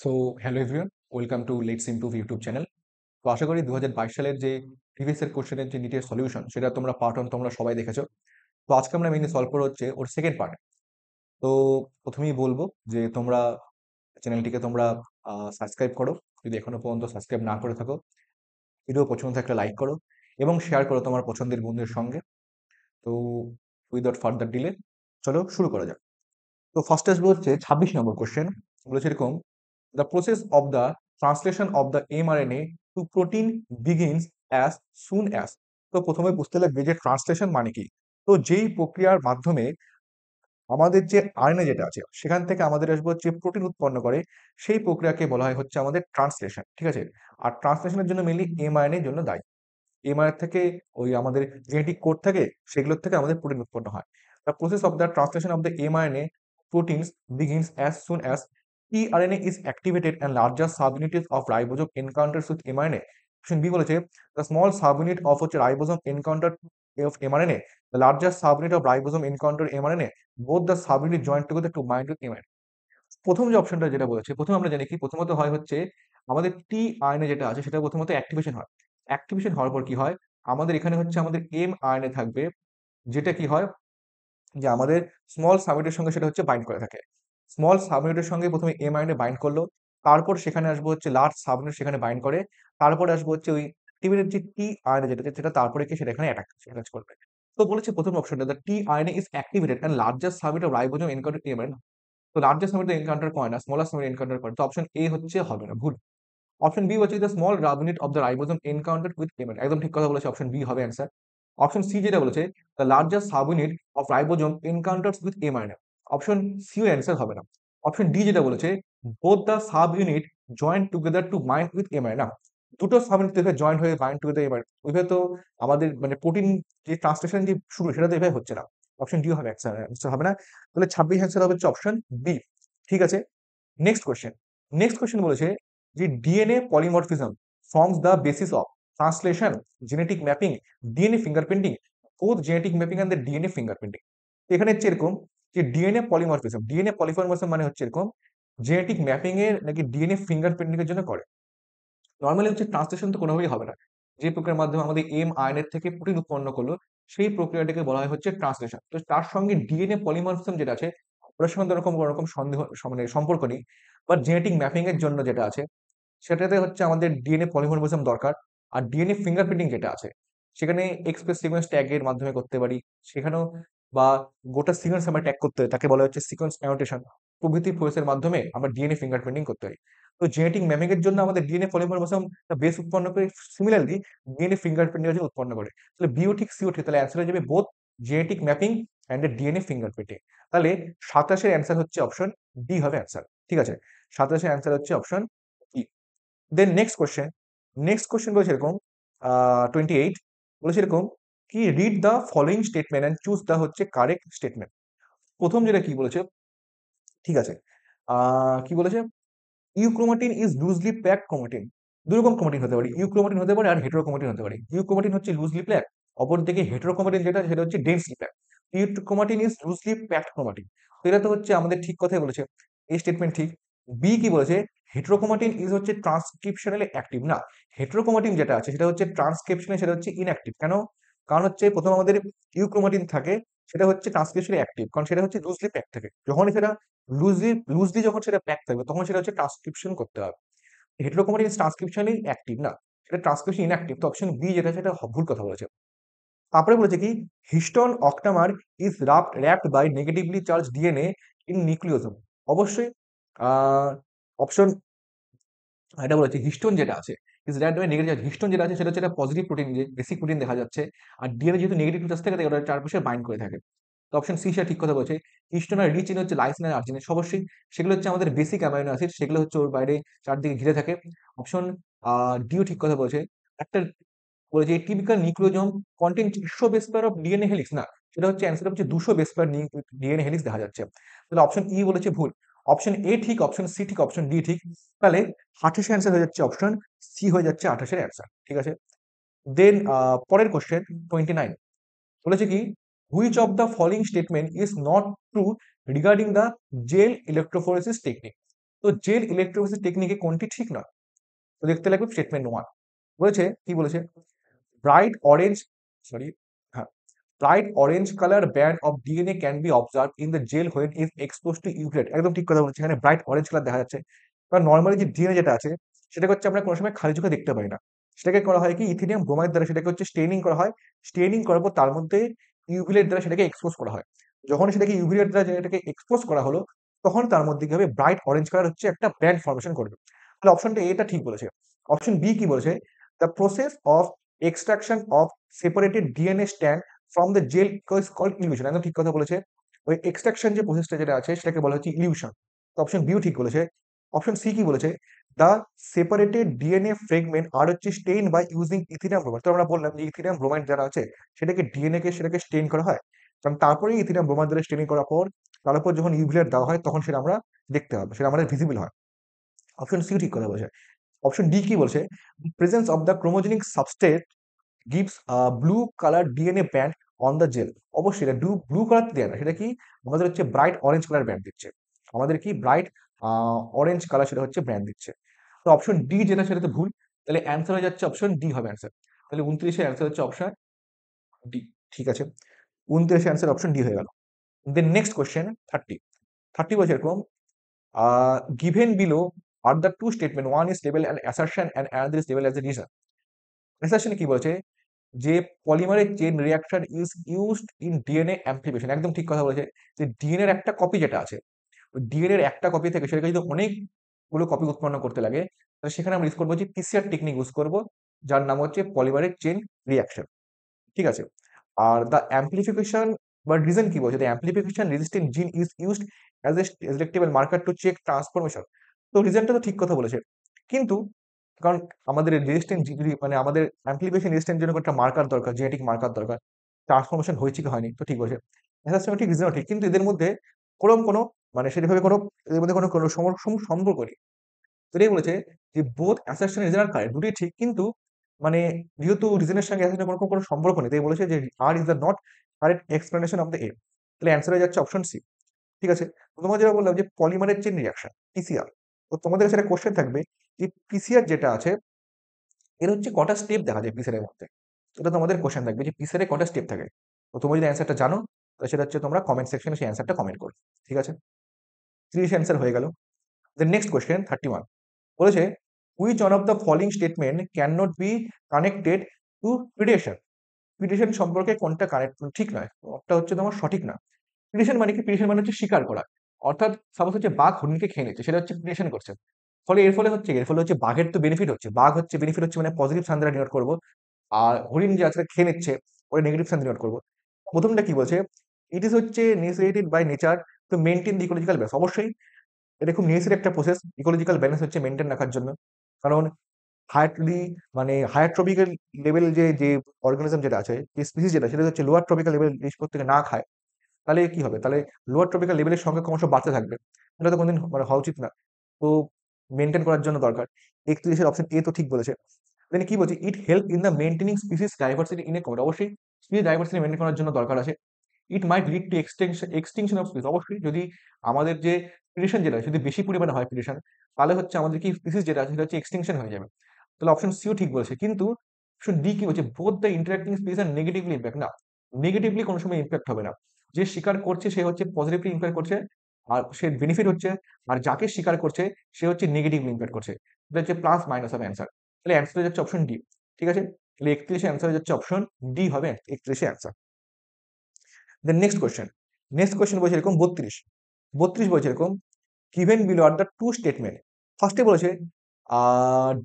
So hello everyone, welcome to let's improve YouTube channel. তো আশা করি 2022 সালের যে প্রিভিয়াস এর কোশ্চেনের যে নিটের সলিউশন সেটা তোমরা পার্ট 1 তোমরা সবাই দেখেছো। তো আজকে আমরা মেইনলি সলভ করবো হচ্ছে ওর সেকেন্ড পার্ট। তো প্রথমেই বলবো যে তোমরা চ্যানেলটিকে তোমরা সাবস্ক্রাইব করো যদি এখনো পর্যন্ত সাবস্ক্রাইব না করে থাকো। ভিডিও পছন্দ থাকলে লাইক করো এবং শেয়ার করো তোমার পছন্দের বন্ধুদের সঙ্গে। তো উইদাউট ফার্দার ডিলে চলো শুরু করা যাক। তো ফার্স্ট আসবে হচ্ছে 26 নম্বর কোশ্চেন। বলেছে এরকম: the process of the translation of the mRNA to protein begins as soon as। তো প্রথমে বুঝতে লাগবে যে ট্রান্সলেশন মানে কি। তো যেই প্রক্রিয়ার মাধ্যমে আমাদের যে আরএনএ যেটা আছে সেখান থেকে আমাদের আসবে হচ্ছে প্রোটিন উৎপন্ন করে, সেই প্রক্রিয়াকে বলা হয় হচ্ছে আমাদের ট্রান্সলেশন। ঠিক আছে? আর ট্রান্সলেশনের জন্য মেনলি এমআরএনএ এর জন্য দায়ী। এমআরএনএ থেকে ওই আমাদের জেনেটিক কোড থাকে, সেগুলোর থেকে আমাদের প্রোটিন উৎপন্ন হয়। The process of the translation of the mRNA proteins begins as soon as tRNA is activated and larger subunits of ribosome encounters with mRNA। Option B বলেছে the small subunit of হচ্ছে ribosome encounter of mRNA, the larger subunit of ribosome encounter mRNA, both the subunit join together to bind with mRNA। প্রথম যে অপশনটা যেটা বলেছে, প্রথমে আমরা জানি কি প্রথমত হয় হচ্ছে আমাদের tRNA যেটা আছে সেটা প্রথমত অ্যাক্টিভেশন হয়। অ্যাক্টিভেশন হওয়ার পর কি হয়, আমাদের এখানে হচ্ছে আমাদের mRNA থাকবে, যেটা কি হয় যে আমাদের স্মল সাবইউনিটের সঙ্গে সেটা হচ্ছে বাইন্ড করে থাকে। স্মল সাবইউনিটের সঙ্গে প্রথমে এমআরএনএ বাইন্ড করলো, তারপর সেখানে আসবো হচ্ছে লার্জ সাবইউনিট সেখানে বাইন্ড করে, তারপরে আসবো হচ্ছে ওই টিমের যে টিআরএনএ যেটা তারপরে কি সেটা এখানে অ্যাটাচ করবে। তো বলেছে প্রথম অপশনটা the tRNA is activated and largest subunit of ribosome encounter mRNA. তো লার্জেস্ট সাবইউনিট এনকাউন্টার করে না, স্মলার সাবইউনিট এনকাউন্টার করে। তো অপশন এ হচ্ছে হবে না, ভুল। অপশন বি হচ্ছে the small subunit of the ribosome encounter with mRNA, একদম ঠিক কথা বলেছে, অপশন বি হবে অ্যান্সার। অপশন সি যেটা বলেছে the largest subunit of ribosome encounters with mRNA, option C এর অ্যান্সার হবে না। অপশন ডি যেটা বলেছে both the subunit join together to bind with mRNA, দুটো সাব ইউনিট জয়েন্ট হয়ে বাইন্ড টুগেদার এমআরএনএ, ওইভাবে তো আমাদের মানে প্রোটিন যে ট্রান্সলেশন যে শুরু সেটা তো এভাবে হচ্ছে না। অপশন ডি হবে অ্যান্সার হবে না। তাহলে 26 অ্যান্সার হবে হচ্ছে অপশন বি। ঠিক আছে, নেক্সট কোয়েশ্চেন। নেক্সট কোয়েশ্চেন বলেছে যে DNA polymorphism forms the basis of translation, genetic mapping, DNA fingerprinting, both genetic mapping and the DNA fingerprinting. এখানে হচ্ছে এরকম যে ডিএনএ পলিমরফিজম মানে হচ্ছে এরকম জেনেটিক ম্যাপিং এর নাকি ডিএনএ ফিঙ্গারপ্রিন্টিং এর জন্য করে। নর্মালি হচ্ছে ট্রান্সলেশন তো কোনোভাবেই হবে না। যে প্রক্রিয়ার মাধ্যমে আমাদের এমআরএনএ থেকে প্রোটিন উৎপন্ন করলো সেই প্রক্রিয়াটাকে বলা হয় হচ্ছে ট্রান্সলেশন। তো তার সঙ্গে ডিএনএ পলিমরফিজম যেটা আছে ওটার সঙ্গে কোনো রকম সন্দেহ মানে সম্পর্ক নেই। বাট জেনেটিক ম্যাপিং এর জন্য যেটা আছে সেটাতে হচ্ছে আমাদের ডিএনএ পলিমরফিজম দরকার। আর ডিএনএ ফিঙ্গারপ্রিন্টিং যেটা আছে সেখানে এক্সপ্রেস সিকোয়েন্স ট্যাগের মাধ্যমে করতে পারি সেখানেও, বা গোটা সিকোয়েন্স আমরা ট্যাগ করতে হয় তাকে বলা হচ্ছে সিকোয়েন্স অ্যানোটেশন, প্রভৃতি প্রসেসের মাধ্যমে আমরা ডিএনএ ফিঙ্গারপ্রিন্টিং করতে পারি। তো জেনেটিক ম্যাপিং এর জন্য আমাদের ডিএনএ পলিমরফিজম বেস উৎপন্ন করে, সিমিলারলি ডিএনএ ফিঙ্গারপ্রিন্টিং উৎপন্ন করে। তাহলে বিও ঠিক সিও ঠিক, তাহলে অ্যান্সার হয়ে যাবে both genetic mapping and DNA fingerprinting. তাহলে 27 অ্যান্সার হচ্ছে অপশন ডি হবে অ্যান্সার। ঠিক আছে, 27 অ্যান্সার হচ্ছে option D. Then next question বলেছে এরকম 28 বলেছে এরকম কি read the following statement and choose the হচ্ছে কারেক্ট স্টেটমেন্ট। প্রথম যেটা কি বলেছে, ঠিক আছে, কি বলেছে euchromatin is loosely packed chromatin. দুই রকম ক্রোমাটিন হতে পারে, ইউক্রোমাটিন হতে পারে আর হেটেরোক্রোমাটিন হতে পারে। ইউক্রোমাটিন হচ্ছে লুজলি প্যাকড, অপরদিকে হেটেরোক্রোমাটিন যেটা সেটা হচ্ছে densely packed. Euchromatin is loosely packed chromatin. তো এটা তো হচ্ছে আমাদের ঠিক কথাই বলেছে, এই স্টেটমেন্ট ঠিক। বি কি বলেছে হেটেরোক্রোমাটিন ইজ হচ্ছে ট্রান্সক্রিপশনালি অ্যাক্টিভ না, হেটেরোক্রোমাটিন যেটা আছে সেটা হচ্ছে ট্রান্সক্রিপশনে সেটা হচ্ছে ইনঅ্যাক্টিভ। কেন? কারণ হচ্ছে প্রথম আমাদের ইউক্রোমাটিন থাকে সেটা হচ্ছে ট্রান্সক্রিপশনে অ্যাক্টিভ, কারণ সেটা হচ্ছে লুজলি প্যাক থাকে। যখনই সেটা লুজলি যখন সেটা প্যাক থাকবে তখন সেটা হচ্ছে ট্রান্সক্রিপশন করতে হবে। হেটেরোক্রোমাটিন ট্রান্সক্রিপশনই অ্যাক্টিভ না, সেটা ট্রান্সক্রিপশন ইনঅ্যাক্টিভ। তো অপশন বি যেটা সেটা ভুল কথা বলেছে। তারপরে বলেছে কি histone octamer is wrapped by negatively charge DNA in nucleosome. অবশ্যই অপশন এটা বলেছে হিস্টোন যেটা আছে is wrapped by negative charge, histone যেটা আছে সেটা হচ্ছে একটা পজিটিভ প্রোটিন, যে বেসিক প্রোটিন দেখা যাচ্ছে। আর ডিএনএ যেহেতু নেগেটিভ চার্জ থাকে তাই ওটা চারপাশে বাইন্ড করে থাকে। তো অপশন সি সেটা ঠিক কথা বলছে। হিস্টোন আর রিচ ইন হচ্ছে লাইসিন আর আর্জিনিন, অবশ্যই সেগুলো হচ্ছে আমাদের বেসিক অ্যামাইনো অ্যাসিড, সেগুলো হচ্ছে ওর বাইরে চারদিকে ঘিরে থাকে। অপশন ডিও ঠিক কথা বলছে। একটা বলেছে typical nucleosome contain 100 base pair of DNA helix না, সেটা হচ্ছে অ্যান্সার হচ্ছে 200 বেস পেয়ার ডিএনএ হেলিক্স দেখা যাচ্ছে। তাহলে অপশন ই বলেছে ভুল। অপশন এ ঠিক, অপশন সি ঠিক, অপশন ডি ঠিক। তাহলে 28 অ্যান্সার হয়ে যাচ্ছে অপশন সি হয়ে যাচ্ছে 28 এর অ্যান্সার। ঠিক আছে, দেন পরের কোশ্চেন 29 বলেছে কি which of the following statement is not true regarding the jail electrophoresis technique. তো জেল ইলেকট্রোলিসিস টেকনিকে কোনটি ঠিক নয়? তো দেখতে লাগবে স্টেটমেন্ট 1। বলেছে কি বলেছে? ব্রাইট অরেঞ্জ সরি হ্যাঁ bright orange colour band of DNA can be observe in the gel when is expose to UV. একদম ঠিক কথা বলেছে, এখানে ব্রাইট অরেঞ্জ কালার দেখা যাচ্ছে। কারণ নর্মালি যে ডিএনএ যেটা আছে সেটাকে হচ্ছে আমরা কোনো সময় খালি চোখে দেখতে পাই না। সেটাকে করা হয় কি ইথিনিয়াম ব্রোমাইড দ্বারা সেটাকে হচ্ছে স্টেনিং করা হয়। স্টেনিং করার পর তার মধ্যে ইউভি লাইট দ্বারা সেটাকে এক্সপোজ করা হয়। যখন সেটাকে ইউভি লাইট দ্বারা যেটাকে এক্সপোজ করা হলো তখন তার মধ্যে কি হবে, ব্রাইট অরেঞ্জ কালার হচ্ছে একটা ব্যান্ড ফর্মেশন করবে। তাহলে অপশনটা এটা ঠিক বলেছে। অপশন বি কি বলেছে? The process of extraction of separated DNA stand from the gel is called elution. একদম ঠিক কথা বলেছে। ওই এক্সট্রাকশন যে প্রসেসটা যেটা আছে সেটাকে বলা হচ্ছে ইলিউশন। তো অপশন বিও ঠিক বলেছে। অপশন সি কি বলেছে? দ্য সেপারেটেড ডিএনএ ফ্রেগমেন্ট আর হচ্ছে স্টেইন বাই ইউজিং ইথিলিয়াম ব্রোমাইড। তো আমরা বললাম যে ইথিলিয়াম ব্রোমাইড যারা আছে সেটাকে সেটাকে স্টেইন করা হয়। কারণ তারপরে ইথিলিয়াম ব্রোমাইড দ্বারা স্টেইনিং করার পর তারপর যখন ইউভি লাইট দেওয়া হয় তখন সেটা আমরা দেখতে হবে, সেটা আমাদের ভিজিবল হয়। অপশন সি ঠিক কথা বলেছে। অপশন ডি কি বলছে? Presence of the chromogenic substrate gives blue colour DNA band on the gel. অবশ্যই এটা ব্লু কালার দেয় না, সেটা কি আমাদের হচ্ছে ব্রাইট অরেঞ্জ কালার ব্যান্ড দিচ্ছে। আমাদের কি ব্রাইট অরেঞ্জ কালার সেটা হচ্ছে ব্যান্ড দিচ্ছে। তো অপশন ডি যেটা সেটা তো ভুল। তাহলে অ্যান্সার হয়ে যাচ্ছে অপশন ডি হবে অ্যান্সার। তাহলে 29-এর অ্যান্সার হচ্ছে অপশন ডি। ঠিক আছে, 29-এর অ্যান্সার অপশন ডি হয়ে গেল। দেন নেক্সট কোয়েশ্চেন 30 বলছে এরকম, given below are the two statement, one is labeled an assertion and another is labeled as a reason. assertion কি বলছে? যে polymerase chain reaction is used in DNA amplification. একদম ঠিক কথা বলেছে। যে ডিএনএ এর একটা কপি যেটা আছে, ওই ডিএনএ এর একটা কপি থেকে সেটাকে যদি অনেকগুলো কপি উৎপন্ন করতে লাগে তাহলে সেখানে আমরা ইউজ করবো যে পিসিআর টেকনিক ইউজ করব, যার নাম হচ্ছে পলিমারেজ চেইন রিঅ্যাকশন। ঠিক আছে। আর দ্য অ্যাম্প্লিফিকেশন বা রিজন কি বলছে? The amplification resistant gene is used as a selectable marker to check transformation. তো রিজনটা তো ঠিক কথা বলেছে, কিন্তু কারণ আমাদের রেজিস্ট্যান্ট যদি মানে আমাদের অ্যাম্প্লিফিকেশন রেজিস্ট্যান্ট জন্য একটা মার্কার দরকার, জেনেটিক মার্কার দরকার। ট্রান্সফরমেশন হয়েছে কি হয়নি তো ঠিক বলেছে। অ্যাসারশন ঠিক, রিজনও ঠিক, কিন্তু এদের মধ্যে কোনো মানে সেভাবে এদের মধ্যে কোনো সম্পর্ক নেই। তো এটাই বলেছে যে বোথ অ্যাসারশন রিজন আর কারেক্ট, দুটোই ঠিক, কিন্তু মানে যেহেতু রিজনের সঙ্গে অ্যাসারশনের কোনো সম্পর্ক নেই তাই বলেছে যে R is the not correct explanation of the A. তাহলে অ্যান্সার হয়ে যাচ্ছে অপশন সি। ঠিক আছে। তো তোমাকে যেটা বললাম যে পলিমারের চেইন রিঅ্যাকশন পিসিআর, তো তোমাদের কাছে একটা কোশ্চেন থাকবে যে পিসিআর যেটা আছে এর হচ্ছে কটা স্টেপ দেখা যায় পিসিআর এর মধ্যে। এটা তোমাদের কোশ্চেন থাকবে যে পিসিআর এ কটা স্টেপ থাকে। তো তোমরা যদি অ্যান্সারটা জানো তাহলে সেটা হচ্ছে তোমরা কমেন্ট সেকশনে সেই অ্যান্সারটা কমেন্ট করো। ঠিক আছে, 30 অ্যান্সার হয়ে গেল। দেন নেক্সট কোশ্চেন 31 বলেছে, which one of the following statement can not be connected to predation. Predation সম্পর্কে কোনটা কানেক্ট ঠিক নয়, ওটা হচ্ছে তোমার সঠিক না। প্রিডেশন মানে কি? প্রিডেশন মানে হচ্ছে শিকার করা। অর্থাৎ সাপোজ হচ্ছে বাঘ হরিণকে খেয়ে নিচ্ছে, সেটা হচ্ছে প্রিডেশন করছে। ফলে এর ফলে হচ্ছে বাঘের তো বেনিফিট হচ্ছে, বাঘ হচ্ছে বেনিফিট হচ্ছে মানে পজিটিভ সাইন দ্বারা ডিনোট করবো। আর হরিণ যে আছে খেয়ে নিচ্ছে ওই নেগেটিভ সাইন ডিনোট করবো। প্রথমটা কি বলছে? ইট ইজ হচ্ছে necessitated by nature to maintain the ecological balance. অবশ্যই এটা খুব নেসেসারি একটা প্রসেস ইকোলজিক্যাল ব্যালেন্স হচ্ছে মেনটেন রাখার জন্য। কারণ হায়ারলি মানে হায়ার ট্রপিক্যাল লেভেল যে অর্গানিজম যেটা আছে, যে স্পিসিস যেটা, সেটা হচ্ছে লোয়ার ট্রপিক্যাল লেভেল জিনিস প্রত্যেকে না খায়, তাহলে কি হবে? তাহলে লোয়ার ট্রপিক্যাল লেভেলের সংখ্যা ক্রমশ বাড়তে থাকবে। এটা তো কোনদিন মানে হওয়া উচিত না। তো মেনটেন করার জন্য দরকার। 31 অপশন এ তো ঠিক বলেছে। দেন কি বলছে? It help in the maintaining species diversity in a community. অবশ্যই স্পিসিস ডাইভার্সিটি মেইনটেইন করার জন্য দরকার আছে। It might lead to extinction of species. অবশ্যই যদি আমাদের যে প্রিডেশন যেটা যদি বেশি পরিমাণে হয় প্রিডেশন, তাহলে হচ্ছে আমাদের কি স্পিসিস যেটা আছে সেটা হচ্ছে এক্সটিংশন হয়ে যাবে। তাহলে অপশন সিও ঠিক বলেছে, কিন্তু অপশন ডি কি বলছে? Both the interacting species are negatively impact. না, নেগেটিভলি কোনো সময় ইমপ্যাক্ট হবে না। যে শিকার করছে সে হচ্ছে পজিটিভলি ইমপ্যাক্ট করছে আর সে বেনিফিট হচ্ছে, আর যাকে শিকার করছে সে হচ্ছে নেগেটিভলি ইমপ্যাক্ট করছে। এটা হচ্ছে প্লাস মাইনাস হবে অ্যান্সার। তাহলে অ্যান্সার হয়ে যাচ্ছে অপশন ডি। ঠিক আছে, তাহলে 31 অ্যান্সার হয়ে যাচ্ছে অপশন ডি হবে 31 অ্যান্সার। দেন নেক্সট কোয়েশ্চেন বলছে এরকম 32 বলছে এরকম, given below are the two statement. ফার্স্টে বলেছে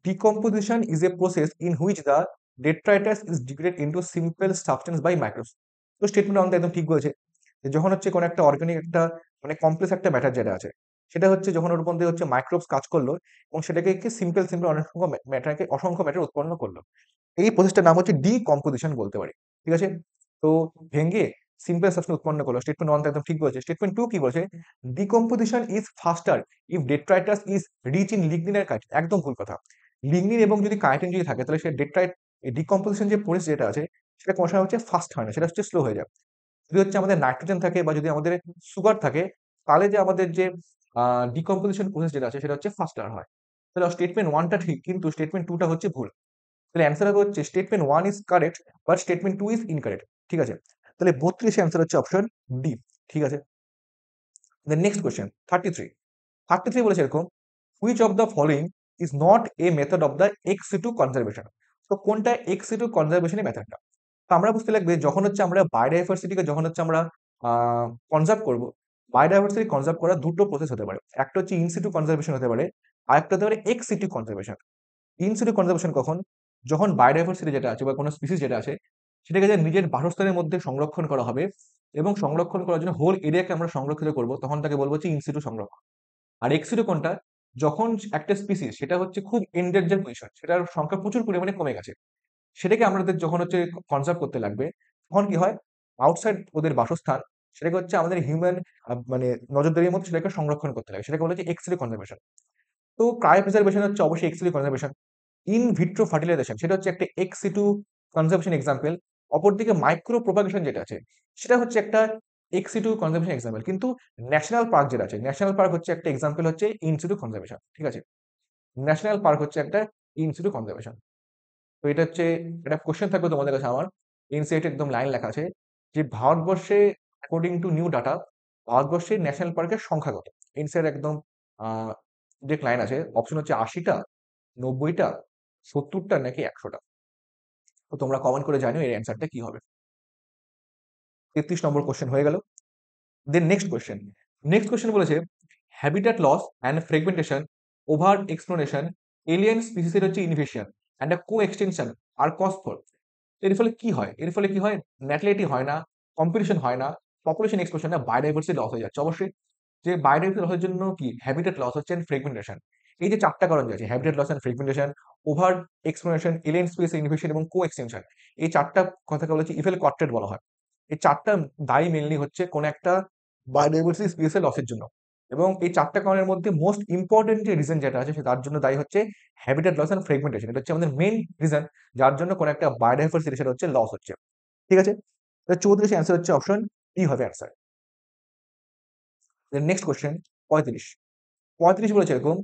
decomposition is a process in which the detritus is degraded into simple substance by microbes. তো স্টেটমেন্ট আমাদের একদম ঠিক বলেছে যে যখন হচ্ছে কোনো একটা অর্গানিক একটা মানে কমপ্লেক্স একটা ম্যাটার যেটা আছে সেটা হচ্ছে যখন ওর মধ্যে হচ্ছে মাইক্রোবস কাজ করলো এবং সেটাকে কি সিম্পল অসংখ্য ম্যাটার উৎপন্ন করলো, এই প্রসেসটার নাম হচ্ছে ডিকম্পোজিশন বলতে পারি। ঠিক আছে, তো ভেঙে সিম্পল সাবস্টেন্স উৎপন্ন করলো। স্টেটমেন্ট 1 একদম ঠিক বলেছে। স্টেটমেন্ট 2 কি বলছে? Decomposition is faster if detritus is rich in lignin আর কাইটিন। একদম ভুল কথা। লিগনিন এবং যদি কাইটিন যদি থাকে তাহলে সে ডিকম্পোজিশন যে প্রসেস যেটা আছে সেটা কোনো সময় হচ্ছে ফাস্ট হয় না, সেটা হচ্ছে স্লো হয়ে যায়। যদি হচ্ছে আমাদের নাইট্রোজেন থাকে বা যদি আমাদের সুগার থাকে তাহলে যে আমাদের যে ডিকম্পোজিশন প্রসেস যেটা আছে সেটা হচ্ছে ফাস্টার হয়। তাহলে স্টেটমেন্ট ওয়ানটা ঠিক কিন্তু স্টেটমেন্ট টুটা হচ্ছে ভুল। তাহলে অ্যান্সার হবে হচ্ছে statement one is correct but statement two is incorrect. ঠিক আছে, তাহলে 32 অ্যান্সার হচ্ছে অপশন ডি। ঠিক আছে, দেন নেক্সট কোয়েশ্চেন 33 বলেছে এরকম, which of the following is not a method of the ex situ conservation. তো কোনটা এক্স টু কনজারভেশনের মেথডটা? তো আমরা বুঝতে লাগবে যখন হচ্ছে আমরা বায়োডাইভার্সিটিকে যখন হচ্ছে আমরা কনজার্ভ করব, বায়োডাইভার্সিটি কনজার্ভ করার দুটো প্রসেস হতে পারে, একটা হচ্ছে ইন সিটু কনজারভেশন হতে পারে, আর একটা হতে পারে ex situ conservation. In situ conservation কখন? যখন বায়োডাইভার্সিটি যেটা আছে বা কোনো স্পিসিস যেটা আছে সেটাকে যে নিজের বাসস্থানের মধ্যে সংরক্ষণ করা হবে এবং সংরক্ষণ করার জন্য হোল এরিয়াকে আমরা সংরক্ষিত করব, তখন তাকে বলবো হচ্ছে ইন সিটু সংরক্ষণ। আর এক্স সিটু কোনটা? যখন একটা স্পিসিস সেটা হচ্ছে খুব এন্ডেঞ্জার পজিশন, সেটার সংখ্যা প্রচুর পরিমাণে কমে গেছে, সেটাকে আমাদের যখন হচ্ছে কনজার্ভ করতে লাগবে, তখন কি হয়, আউটসাইড ওদের বাসস্থান সেটাকে হচ্ছে আমাদের হিউম্যান মানে নজরদারির মধ্যে সেটাকে সংরক্ষণ করতে লাগে, সেটাকে বলা হচ্ছে এক্স রে কনজারভেশন। তো ক্রায়ো প্রিজার্ভেশন হচ্ছে অবশ্যই X ray conservation. In vitro fertilisation সেটা হচ্ছে একটা এক্স সিটু কনজারভেশন এক্সাম্পল। অপরদিকে মাইক্রো প্রোপাগেশন যেটা আছে সেটা হচ্ছে একটা এক্স সিটু কনজারভেশন এক্সাম্পল। কিন্তু ন্যাশনাল পার্ক যেটা আছে, ন্যাশনাল পার্ক হচ্ছে একটা এক্সাম্পল হচ্ছে ইন সিটু কনজারভেশন। ঠিক আছে, ন্যাশনাল পার্ক হচ্ছে একটা ইন সিটু কনজারভেশন। তো এটা হচ্ছে একটা কোশ্চেন থাকবে তোমাদের কাছে আমার, এনসিইআরটি একদম লাইন লেখা আছে যে ভারতবর্ষে অ্যাকর্ডিং টু নিউ ডাটা ভারতবর্ষের ন্যাশনাল পার্কের সংখ্যা কত। এনসিইআর একদম আহ, যে লাইন আছে অপশন হচ্ছে 80টা, 90টা, 70টা নাকি 100টা। তো তোমরা কমেন্ট করে জানিও এর অ্যান্সারটা কি হবে। 33 নম্বর কোশ্চেন হয়ে গেল। দেন নেক্সট কোশ্চেন বলেছে habitat loss and fragmentation, over exploitation, alien স্পিসিসের হচ্ছে ইনভেশন অ্যান্ড কো এক্সটেনশন আর কস্ট ফর। এর ফলে কি হয়? এর ফলে কি হয়? ন্যাটালিটি হয় না, কম্পিটিশন হয় না, পপুলেশন এক্সপ্লোশন না, বায়োডাইভার্সিটি লস হয়ে যাচ্ছে। অবশ্যই যে বায়োডাইভার্সিটি লসের জন্য কি হ্যাবিটেট লস হচ্ছে এন্ড ফ্রেগমেন্টেশন। এই যে চারটা কারণ আছে, habitat loss and fragmentation, over exploration, alien space invasion এবং কো এক্সটেনশন, এই চারটা কথাকে বলা হচ্ছে ইভেল কোয়ার্টেট বলা হয়। এই চারটা দায়ী মেনলি হচ্ছে কোন একটা বায়োডাইভার্সিটি স্পেসের লসের জন্য। এবং এই চারটা কারণের মধ্যে মোস্ট ইম্পর্টেন্ট যে রিজন যেটা আছে তার জন্য দায়ী হচ্ছে হ্যাবিটেট লস এন্ড ফ্রেগমেন্টেশন। এটা হচ্ছে আমাদের মেইন রিজন যার জন্য কোন একটা বায়োডাইভার্সিটি সেটা হচ্ছে লস হচ্ছে। ঠিক আছে, 34 অ্যান্সার হচ্ছে অপশন ই হবে অ্যান্সার। নেক্সট কোশ্চেন 35 বলেছে এরকম,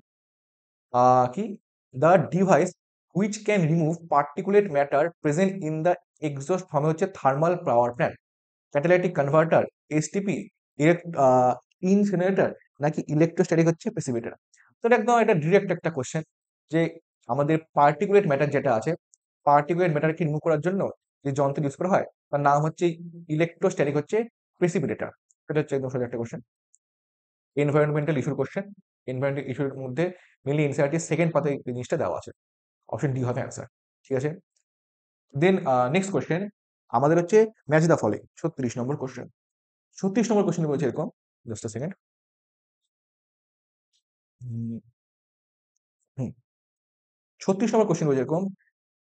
কি the device which can remove particulate matter present in the exhaust ফর্মে হচ্ছে thermal power plant, catalytic converter, STP, incinerator নাকি ইলেকট্রোস্ট্যাটিক হচ্ছে প্রেসিপিটেটর। তো এটা একদম এটা ডিরেক্ট একটা কোশ্চেন যে আমাদের পার্টিকুলেট ম্যাটার যেটা আছে, পার্টিকুলেট ম্যাটারকে রিমুভ করার জন্য যে যন্ত্র ইউজ করা হয় তার নাম হচ্ছে ইলেকট্রোস্ট্যাটিক হচ্ছে প্রেসিপিটেটর। এটা হচ্ছে একদম সোজা একটা কোশ্চেন। এনভায়রনমেন্টাল ইস্যুর কোশ্চেন, এনভায়রনমেন্টাল ইস্যুর মধ্যে মেনলি এনসিইআরটির সেকেন্ড পাতে এই জিনিসটা দেওয়া আছে, অপশন ডি হবে অ্যান্সার। ঠিক আছে, দেন নেক্সট কোশ্চেন আমাদের হচ্ছে match the following, 36 number question. 36 number question বলছে এরকম, জাস্ট আ সেকেন্ড। হুম, 36 নম্বর কোশ্চেন বলছে এরকম,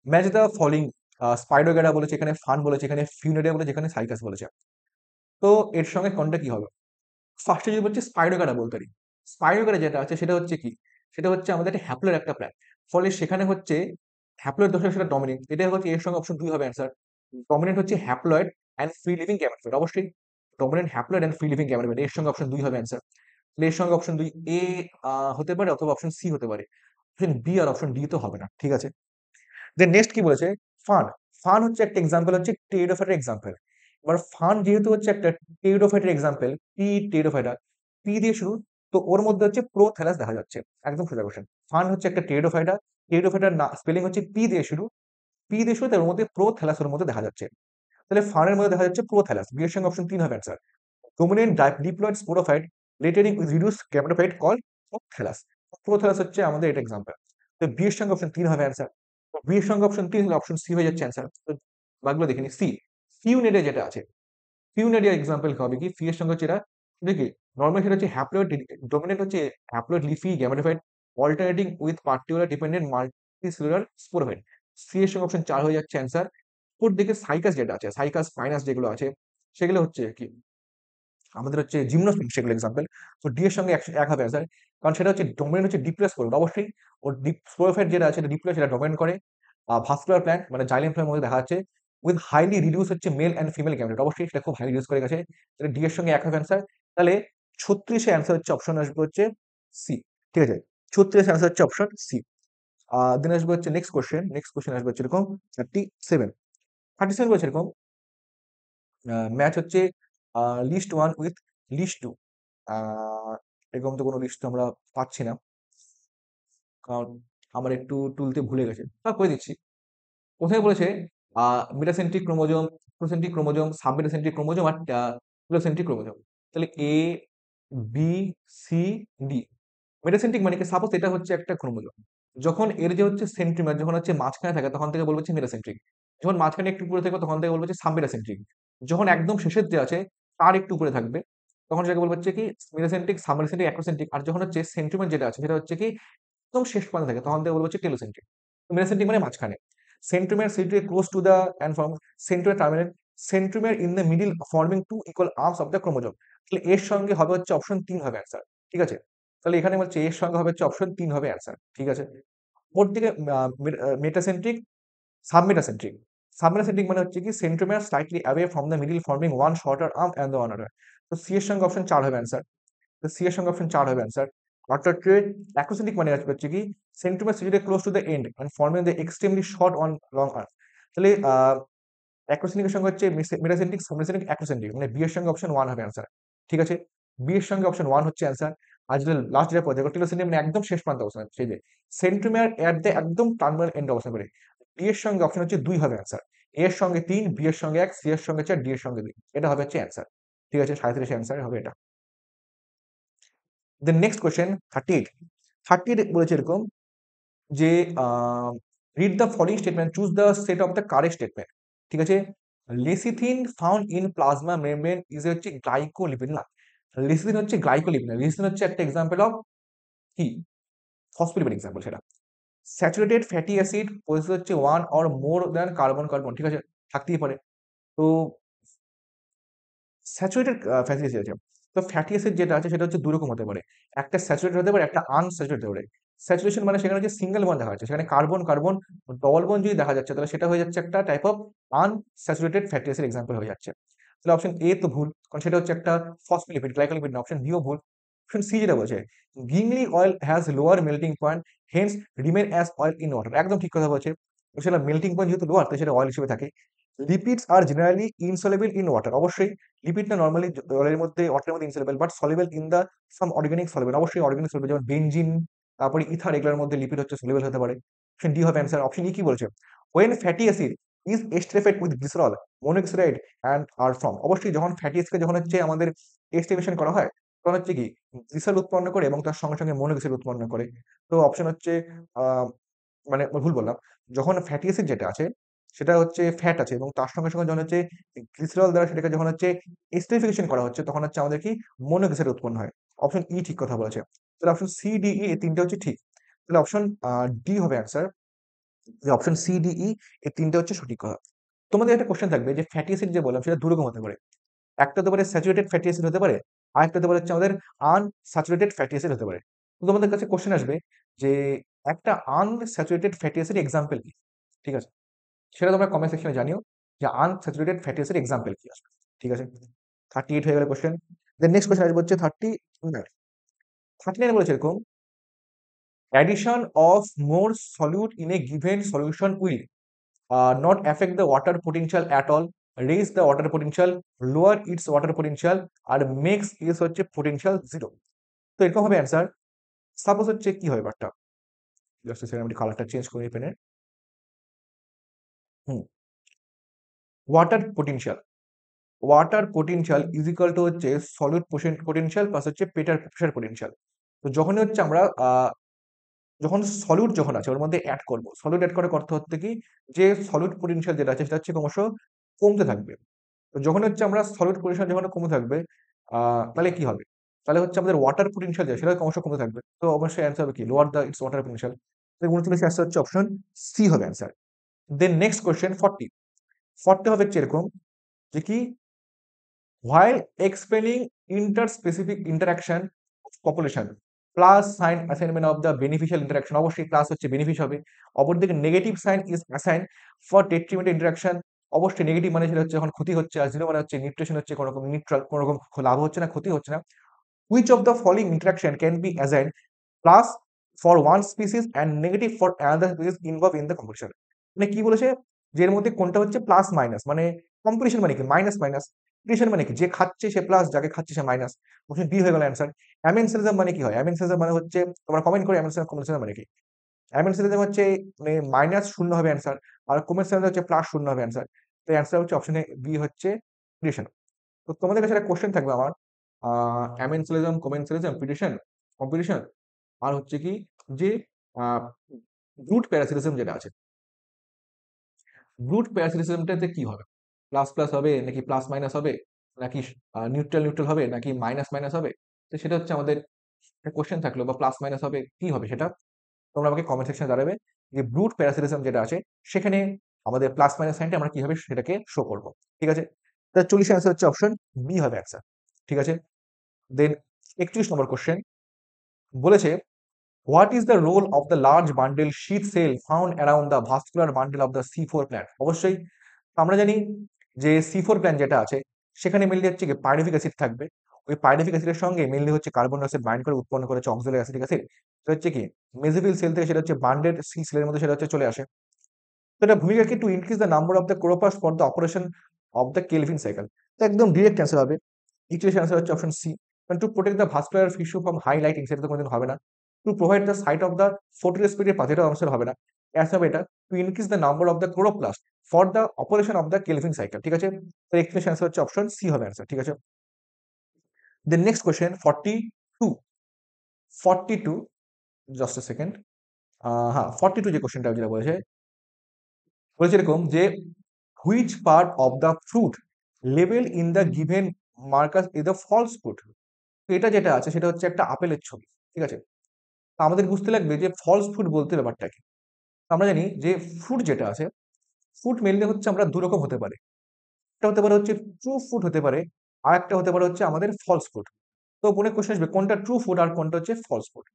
ম্যাচ দ্য ফলোইং, স্পাইডোগেরা বলেছে, এখানে ফান বলেছে, এখানে ফিউনেরিয়া বলেছে, এখানে সাইকাস বলেছে। তো এর সঙ্গে কোনটা কি হবে? ফার্স্টে যদি বলছি স্পাইডোগেরা বলতে পারি। স্পাইডোগেরা যেটা আছে সেটা হচ্ছে কি, সেটা হচ্ছে আমাদের একটা হ্যাপ্লয়েড একটা প্ল্যান। ফলে সেখানে হচ্ছে হ্যাপ্লয়েড দশা সেটা ডমিনেন্ট, এটা হচ্ছে এর সঙ্গে অপশন 2 হবে অ্যান্সার। ডমিনেন্ট হচ্ছে haploid and free living gametophyte, অবশ্যই dominant haploid and free living gametophyte, এর সঙ্গে অপশন 2 হবে অ্যান্সার। এর সঙ্গে অপশন 2 এ হতে পারে অথবা অপশন সি হতে পারে, অপশন বি আর অপশন ডি তো হবে না। ঠিক আছে, দেন নেক্সট কি বলেছে, ফান। ফান হচ্ছে একটা এক্সাম্পল হচ্ছে টেরিডোফাইটের এক্সাম্পল। এবার ফান যেহেতু হচ্ছে একটা টেরিডোফাইটের এক্সাম্পল, পি টেরিডোফাইটা, পি দিয়ে শুরু, তো ওর মধ্যে হচ্ছে প্রোথ্যালাস দেখা যাচ্ছে, একদম সোজা কোশ্চেন। ফান হচ্ছে একটা টেরিডোফাইটা, টেরিডোফাইটার স্পেলিং হচ্ছে পি দিয়ে শুরু, পি দিয়ে শুরু, তার মধ্যে প্রোথ্যালাস ওর মধ্যে দেখা যাচ্ছে। তাহলে ফানের মধ্যে দেখা যাচ্ছে প্রোথ্যালাস, বি এর সঙ্গে অপশন 3 হবে answer. Dominant diploid sporophyte lettering with reduce gametophyte call prothallus. Prothallus হচ্ছে আমাদের এটা এক্সাম্পল। তো বি এর সঙ্গে অপশন 3 হবে অ্যান্সার। বি এর সঙ্গে অপশন 3 হলে অপশন সি হয়ে যাচ্ছে অ্যান্সার। তো বাকিগুলো দেখে নি। সি, ফিউনেরিয়া যেটা আছে, ফিউনেরিয়া এক্সাম্পল হবে কি, ফি এর সঙ্গে হচ্ছে এটা দেখি নরমাল, সেটা হচ্ছে হ্যাপ্লয়েড ডোমিনেন্ট হচ্ছে haploid leafy gametophyte alternating with particular dependent multicellular sporophyte. C এর সঙ্গে অপশন 4 হয়ে যাচ্ছে অ্যান্সার। ওর দিকে সাইকাস যেটা আছে, সাইকাস ফাইনাস যেগুলো আছে সেগুলো হচ্ছে কি আমাদের হচ্ছে জিমনোস্টিক, সেগুলো এক্সাম্পল। তো ডি এর সঙ্গে এক হবে অ্যান্সার, কারণ সেটা হচ্ছে ডোমিনেন্ট হচ্ছে ডিপ্লেস করবে অবশ্যই। ওর স্পোরোফাইট যেটা আছে এটা ডিপ্লেস, সেটা ডোমিনেন্ট করে। ভাস্কুলার প্ল্যান্ট মানে জাইলেম ফ্লের মধ্যে দেখা যাচ্ছে উইথ হাইলি রিডিউস হচ্ছে মেল অ্যান্ড ফিমেল গ্যামেট, অবশ্যই সেটা খুব হাইলি রিডিউস করে গেছে। তাহলে ডি এর সঙ্গে এক হবে অ্যান্সার। তাহলে 36 অ্যান্সার হচ্ছে অপশন আসবে হচ্ছে সি। ঠিক আছে, 36 অ্যান্সার হচ্ছে অপশন সি। দেন আসবে হচ্ছে নেক্সট কোশ্চেন আসবে হচ্ছে এরকম 37 বলছে এরকম ম্যাচ হচ্ছে list one with list two. এরকম তো কোনো লিস্ট আমরা পাচ্ছি না, কারণ আমার একটু তুলতে ভুলে গেছে, করে দিচ্ছি। কোথায় বলেছে metacentric chromosome, procentric chromosome, submetacentric chromosome আর টেলোসেন্ট্রিক ক্রোমোজোম। তাহলে A B C D. Metacentric মানে কি, সাপোজ এটা হচ্ছে একটা ক্রোমোজোম, যখন এর যে হচ্ছে সেন্ট্রিমার যখন হচ্ছে মাঝখানে থাকে তখন থেকে বলবো হচ্ছে মেটাসেন্ট্রিক, যখন মাঝখানে একটু উপরে থাকবে তখন থেকে বলবো হচ্ছে সাবমেটাসেন্ট্রিক, যখন একদম শেষের যে আছে তার একটু উপরে থাকবে তখন সেটাকে বলবো হচ্ছে কি মেটাসেন্ট্রিক, সাবমেটাসেন্ট্রিক, অ্যাক্রোসেন্ট্রিক, আর যখন হচ্ছে সেন্ট্রিমার যেটা আছে সেটা হচ্ছে কি একদম শেষ প্রান্তে থাকে তখন থেকে বলবো হচ্ছে টেলোসেন্ট্রিক। মেটাসেন্ট্রিক মানে মাঝখানে। Centromere situate close to the and form centromere terminate, centromere in the middle forming two equal arms of the chromosome। তাহলে এর সঙ্গে হবে হচ্ছে অপশন 3 হবে অ্যান্সার। ঠিক আছে, তাহলে এখানে বলছে এর সঙ্গে হবে হচ্ছে অপশন 3 হবে অ্যান্সার। ঠিক আছে, ওর দিকে মেটাসেন্ট্রিক, সাবমেটাসেন্ট্রিক। সাবমেটাসেন্ট্রিক মানে হচ্ছে কি centromere slightly away from the middle forming one shorter arm and the honour. তো সি এর সঙ্গে অপশন 4 হবে অ্যান্সার। তো সি এর সঙ্গে অপশন 4 হবে অ্যান্সার। অর্থাৎ অ্যাক্রোসেন্ট্রিক মানে হচ্ছে কি centromere situated close to the end end forming the extremely short on long arm. তাহলে অ্যাক্রোসেন্ট্রিকের সঙ্গে হচ্ছে মেটাসেন্ট্রিক, সাবমেটাসেন্ট্রিক, অ্যাক্রোসেন্ট্রিক, মানে বি এর সঙ্গে অপশন 1 হবে অ্যান্সার। ঠিক আছে, বি এর সঙ্গে অপশন 1 হচ্ছে অ্যান্সার। আর যেটা লাস্ট যেটা পড়ে দেখো টেলোসেন্ট্রিক মানে একদম শেষ প্রান্তে অবস্থান, সেই যে সেন্ট্রোমিয়ার এট দ্য একদম টার্মিনাল এন্ড অবস্থান করে। বি এর সঙ্গে অপশন হচ্ছে 2 হবে অ্যান্সার। এ এর সঙ্গে 3, বি এর সঙ্গে 1, সি এর সঙ্গে 4, ডি এর সঙ্গে 2, এটা হবে হচ্ছে অ্যান্সার। ঠিক আছে, 37 অ্যান্সার হবে এটা। দেন নেক্সট কোয়েশ্চেন 38 বলেছে এরকম যে read the following statement, choose the set of the correct statement. ঠিক আছে, lecithin found in plasma membrane is হচ্ছে গ্লাইকোলিপিড না, লেসিথিন হচ্ছে গ্লাইকোলিপিড না, লেসিথিন হচ্ছে একটা এক্সাম্পল অফ কি ফসফোলিপিড এক্সাম্পল সেটা। স্যাচুরেটেড ফ্যাটি অ্যাসিড পজিশন হচ্ছে one or more than carbon carbon, ঠিক আছে, থাকতেই পারে। তো স্যাচুরেটেড ফ্যাটি অ্যাসিড আছে, তো ফ্যাটি অ্যাসিড যেটা আছে সেটা হচ্ছে দুরকম হতে পারে, একটা স্যাচুরেটেড হতে পারে, একটা আনস্যাচুরেটেড হতে পারে। স্যাচুরেশন মানে সেখানে হচ্ছে সিঙ্গেল বন্ড দেখা যাচ্ছে, সেখানে কার্বন কার্বন ডবল বন্ড যদি দেখা যাচ্ছে তাহলে সেটা হয়ে যাচ্ছে একটা type of unsaturated fatty acid example হয়ে যাচ্ছে। তাহলে অপশন এ তো ভুল, কারণ সেটা হচ্ছে একটা ফসফোলিপিড, গ্লাইকোলিপিড না। অপশন ডিও ভুল। অপশন সি যেটা বলছে gingelly oil has lower melting point hence remain as oil in water, একদম ঠিক কথা বলছে। সেটা মেল্টিং পয়েন্ট যেহেতু লোয়ার তাই সেটা অয়েল হিসেবে থাকে। Lipids are generally insoluble in water, অবশ্যই লিপিডটা নরমালি জলের মধ্যে ওয়াটারের মধ্যে insoluble, but soluble in the some organic soluble, অবশ্যই অর্গানিক সলিবল যেমন বেনজিন, তারপরে ইথার, এগুলোর মধ্যে লিপিড হচ্ছে সলিবল হতে পারে। অপশন ডি হবে অ্যান্সার। অপশন ই কি বলছে when fatty acid is esterified with glycerol monoxide and are from, অবশ্যই যখন ফ্যাটি অ্যাসিডকে যখন হচ্ছে আমাদের এস্টিমেশন করা হয় তখন হচ্ছে কি গ্লিসারল উৎপন্ন করে এবং তার সঙ্গে সঙ্গে মনোক্সাইড উৎপন্ন করে। তো অপশন হচ্ছে আহ মানে ভুল বললাম, যখন ফ্যাটি অ্যাসিড যেটা আছে সেটা হচ্ছে ফ্যাট আছে এবং তার সঙ্গে সঙ্গে যখন হচ্ছে গ্লিসারল দ্বারা সেটাকে যখন হচ্ছে এস্টেরিফিকেশন করা হচ্ছে তখন হচ্ছে আমাদের কি মনোক্সাইড উৎপন্ন হয়। অপশন ই ঠিক কথা বলেছে। তাহলে অপশন সি ডি ই এই তিনটে হচ্ছে ঠিক। তাহলে অপশন ডি হবে অ্যান্সার, যে অপশন সি ডি ই এই তিনটে হচ্ছে সঠিক কথা। তোমাদের একটা কোশ্চেন থাকবে যে ফ্যাটি অ্যাসিড যে বললাম সেটা দুরকম হতে পারে, একটা হতে পারে স্যাচুরেটেড ফ্যাটি অ্যাসিড হতে পারে, আর একটা হতে পারে হচ্ছে আমাদের আনস্যাচুরেটেড ফ্যাটি অ্যাসিড হতে পারে। তো তোমাদের কাছে কোশ্চেন আসবে যে একটা আনস্যাচুরেটেড ফ্যাটি অ্যাসিড এক্সাম্পল কি, ঠিক আছে, সেটা তোমরা কমেন্ট সেকশনে জানিও যে আনস্যাচুরেটেড ফ্যাটি অ্যাসিড এক্সাম্পল কি আসবে। ঠিক আছে, 38 হয়ে গেল কোশ্চেন। দেন নেক্সট কোশ্চেন আসবে হচ্ছে 39 বলেছে এরকম addition of more solute in a given solution will not affect the water potential at all, raise the water potential, lower its water potential, R makes is হচ্ছে potential zero। তো এরকম হবে answer. Suppose হচ্ছে কি হয় ব্যাপারটা, just second আমি কালারটা চেঞ্জ করি পেনের। Hmm, water potential, water potential is equal to হচ্ছে সলিড পোটেনশিয়াল প্লাস হচ্ছে প্রেশার পোটেনশিয়াল। তো যখনই হচ্ছে আমরা যখন সলিউট যখন আছে ওর মধ্যে অ্যাড করব, সলিউট অ্যাড করার অর্থ হচ্ছে কি যে সলিউট পোটেনশিয়াল যেটা আছে সেটা হচ্ছে ক্রমশ কমতে থাকবে। তো যখন হচ্ছে আমরা সলিউট পোটেনশিয়াল যখন কমতে থাকবে তাহলে কি হবে, তাহলে হচ্ছে আমাদের ওয়াটার পোটেনশিয়াল যেটা সেটা ক্রমশ কমতে থাকবে। তো অবশ্যই অ্যান্সার হবে কি lower the it's water potential. তো 39 অ্যান্সার হচ্ছে অপশন সি হবে অ্যান্সার। দেন নেক্সট কোয়েশ্চেন 40 হবে হচ্ছে এরকম যে কি while explaining interspecific interaction of population plus sign assignment of the beneficial interaction, অবশ্যই প্লাস হচ্ছে বেনিফিট হবে। অপরদিকে negative sign is assign for detrimental interaction, অবশ্যই নেগেটিভ মানে সেটা হচ্ছে যখন ক্ষতি হচ্ছে, আর জিরো মানে হচ্ছে নিউট্রিশন হচ্ছে কোনো রকম নিউট্রাল, কোনো রকম লাভ হচ্ছে না, ক্ষতি হচ্ছে না। Which of the following interaction can be assigned plus for one species and negative for another species involve in the competition. মানে কি বলেছে, যে এর মধ্যে কোনটা হচ্ছে প্লাস মাইনাস, মানে কম্পিটিশন মানে কি মাইনাস মাইনাস, কম্পিটিশন মানে কি যে খাচ্ছে সে প্লাস, যাকে খাচ্ছে সে মাইনাস। অপশন বি হয়ে গেল অ্যান্সার। অ্যামেনসেলিজম মানে কি হয়, অ্যামেনসেলিজম মানে হচ্ছে, তোমরা কমেন্ট করে অ্যামেনসেলিজম মানে কি। অ্যামেনসেলিজম হচ্ছে মানে মাইনাস শূন্য হবে অ্যান্সার, আর কমেন্সেলিজম হচ্ছে প্লাস শূন্য হবে অ্যান্সার। তো অ্যান্সার হচ্ছে অপশন বি হচ্ছে প্রিডিশন। তো তোমাদের কাছে একটা কোশ্চেন থাকবে আমার, অ্যামেনসেলিজম, কমেন্সেলিজম, প্রিডিশন, কম্পিটিশন, আর হচ্ছে কি যে ব্রুট প্যারাসিটিজম যেটা আছে, ব্রুট প্যারাসিটিজমটাতে কি হবে, প্লাস প্লাস হবে নাকি প্লাস মাইনাস হবে, নাকি নিউট্রাল নিউট্রাল হবে, নাকি মাইনাস মাইনাস হবে। তো সেটা হচ্ছে আমাদের কোশ্চেন থাকলো, বা প্লাস মাইনাস হবে কি হবে সেটা তোমরা আমাকে কমেন্ট সেকশনে জানাবে। যে ব্রুট প্যারাসিটিজম যেটা আছে সেখানে আমাদের প্লাস মাইনাস সাইনটা আমরা কিভাবে সেটাকে শো করব। ঠিক আছে, তার 40 অ্যান্সার হচ্ছে অপশন বি হবে অ্যান্সার। ঠিক আছে, দেন 31 নম্বর কোশ্চেন বলেছে, what is the role of the large bundle sheet cell found around the vascular bundle of the C4 plant. অবশ্যই আমরা জানি যে C4 প্ল্যান্ট যেটা আছে সেখানে মেনলি হচ্ছে কি পাইরুভিক অ্যাসিড থাকবে। ওই পাইরুভিক অ্যাসিডের সঙ্গে মেনলি হচ্ছে কার্বন ডাই অক্সাইড বাইন্ড করে উৎপন্ন করেছে অক্সালিক অ্যাসিটিক অ্যাসিড। সেটা হচ্ছে কি মেসোফিল সেল থেকে সেটা হচ্ছে বান্ডেড সি সেলের মধ্যে সেটা হচ্ছে চলে আসে। তো এটা ভূমিকা কি, to increase the number of the chloroplast for the operation of the Calvin cycle. তো একদম ডিরেক্ট অ্যান্সার হবে, ইকুয়েশন আনসার হচ্ছে option C. To protect the vascular tissue from high lighting, সেটা তো কোনোদিন হবে না। To provide the site of the photorespiratory path, এটাও আনসার হবে না। অ্যান্সার হবে এটা, to increase the number of the chloroplast for the operation of the Calvin cycle. ঠিক আছে, তো এক্সপ্রেশন আনসার হচ্ছে অপশন সি হবে অ্যান্সার। ঠিক আছে, then next question 42, 42, just a second, হ্যাঁ 42 যে কোয়েশ্চেনটা যেটা বলেছে, বলেছে এরকম যে which part of the fruit label in the given markers is the false fruit. তো এটা যেটা আছে সেটা হচ্ছে একটা আপেলের ছবি। ঠিক আছে, তো আমাদের বুঝতে লাগবে যে ফলস ফ্রুট বলতে ব্যাপারটা কি। আমরা জানি যে ফ্রুট যেটা আছে, ফ্রুট মেনলি হচ্ছে আমরা দু রকম হতে পারে, একটা হতে পারে হচ্ছে ট্রু ফ্রুট হতে পারে, আর একটা হতে পারে হচ্ছে আমাদের ফলস ফ্রুট। তো মনে কোশ্চেন আসবে কোনটা ট্রু ফ্রুট আর কোনটা হচ্ছে ফলস ফ্রুট।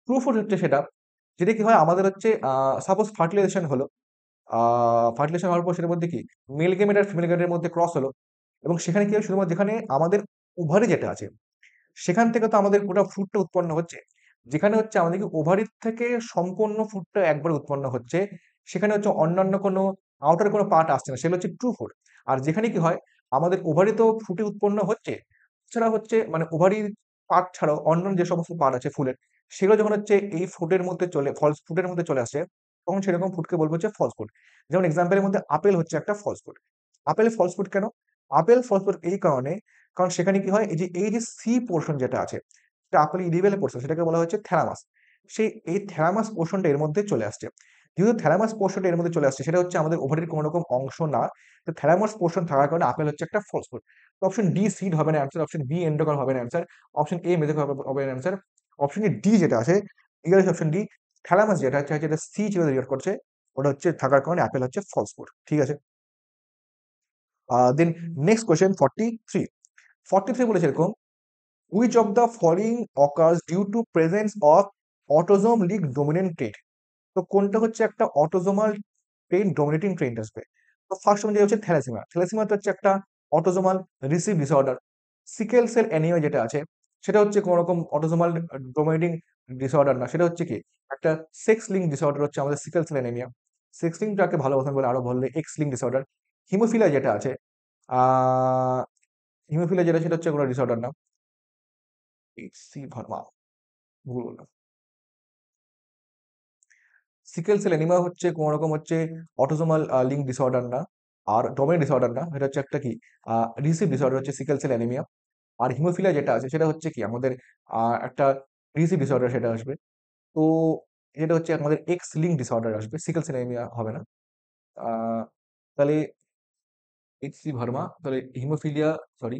ট্রু ফ্রুট হচ্ছে সেটা যেটা কি হয় আমাদের হচ্ছে সাপোজ ফার্টিলাইজেশন হলো, ফার্টিলাইজেশন হওয়ার পর সেটার মধ্যে কি মেল গেমেট আর ফিমেল গেমেটের মধ্যে ক্রস হলো, এবং সেখানে কি হয় শুধুমাত্র যেখানে আমাদের ওভারি যেটা আছে সেখান থেকে তো আমাদের গোটা ফ্রুটটা উৎপন্ন হচ্ছে। যেখানে হচ্ছে আমাদের কি ওভারির থেকে সম্পূর্ণ ফ্রুটটা একবার উৎপন্ন হচ্ছে, সেখানে হচ্ছে অন্যান্য কোনো আউটার কোনো পার্ট আসছে না, সেগুলো হচ্ছে ট্রু ফ্রুট। আর যেখানে কি হয় আমাদের ওভারি তো ফ্রুটই উৎপন্ন হচ্ছে, এছাড়া হচ্ছে মানে ওভারির পার্ট ছাড়াও অন্যান্য যে সমস্ত পার্ট আছে ফুলের, সেগুলো যখন হচ্ছে এই ফ্রুটের মধ্যে চলে ফলস ফ্রুটের মধ্যে চলে আসে, তখন সেরকম ফ্রুটকে বলবো হচ্ছে ফলস ফ্রুট। যেমন এক্সাম্পলের মধ্যে আপেল হচ্ছে একটা false fruit. Apple false fruit কেন? আপেল ফলস ফ্রুট এই কারণে, কারণ সেখানে কি হয় এই যে সি পোর্শন যেটা আছে, সেটা আপেল ইডিবেল পোর্শন, সেটাকে বলা হচ্ছে থ্যালামাস। এই থ্যালামাস পোর্শনটা এর মধ্যে চলে আসছে। যেহেতু থ্যালামাস পোর্শনটা এর মধ্যে চলে আসছে, সেটা হচ্ছে আমাদের ওভারির কোনো রকম অংশ না। তো থ্যালামাস পোর্শন থাকার কারণে আপেল হচ্ছে একটা ফলস ফ্রুট। তো অপশন ডি সিড হবে না অ্যান্সার, অপশন বি এন্ডোকার হবে না অ্যান্সার, অপশন এ মেজোকার হবে না অ্যান্সার, অপশন ডি যেটা আছে ইংলিশ অপশন ডি, থ্যালামাস যেটা হচ্ছে যেটা সি যেটা রিয়াক্ট করছে, ওটা হচ্ছে থাকার কারণে অ্যাপেল হচ্ছে ফলস ফ্রুট। ঠিক আছে, দেন নেক্সট কোয়েশ্চেন 43, 43 বলেছে এরকম, which of the following occurs due to presence of autosome leak dominant trait। তো কোনটা হচ্ছে একটা অটোজোমাল ট্রেন ডমিনেটিং ট্রেন্ড আসবে। তো ফার্স্ট অনুযায়ী হচ্ছে থ্যালাসিমিয়া। থ্যালাসিমিয়া তো হচ্ছে একটা autosomal receive disorder. Sickle cell anaemia যেটা আছে সেটা হচ্ছে কোনো রকম অটোজোমাল ডমিনেটিং ডিসঅর্ডার না, সেটা হচ্ছে কি একটা সেক্স লিঙ্ক ডিসঅর্ডার হচ্ছে আমাদের সিকেল সেল অ্যানিমিয়া। সেক্স লিঙ্কটাকে ভালো কথা বলে আরো বললে এক্স লিঙ্ক ডিসঅর্ডার। হিমোফিলিয়া যেটা আছে, আহ হিমোফিলিয়া যেটা সেটা হচ্ছে কোনো ডিসঅর্ডার না। সি ভার্মা, ভুল বললাম। সিকেল সেল অ্যানিমিয়া হচ্ছে কোনো রকম হচ্ছে অটোসোমাল লিঙ্ক ডিসঅর্ডার না, আর ডোমেন ডিসঅর্ডার না, এটা হচ্ছে একটা কি রিসিভ ডিসঅর্ডার হচ্ছে সিকেল সেল অ্যানিমিয়া। আর হিমোফিলিয়া যেটা আছে সেটা হচ্ছে কি আমাদের একটা রিসিভ ডিসঅর্ডার সেটা আসবে। তো এটা হচ্ছে আমাদের এক্স লিঙ্ক ডিসঅর্ডার আসবে, সিকেল সেল অ্যানিমিয়া হবে না। আহ, তাহলে এইচসি ভার্মা, তাহলে হিমোফিলিয়া, সরি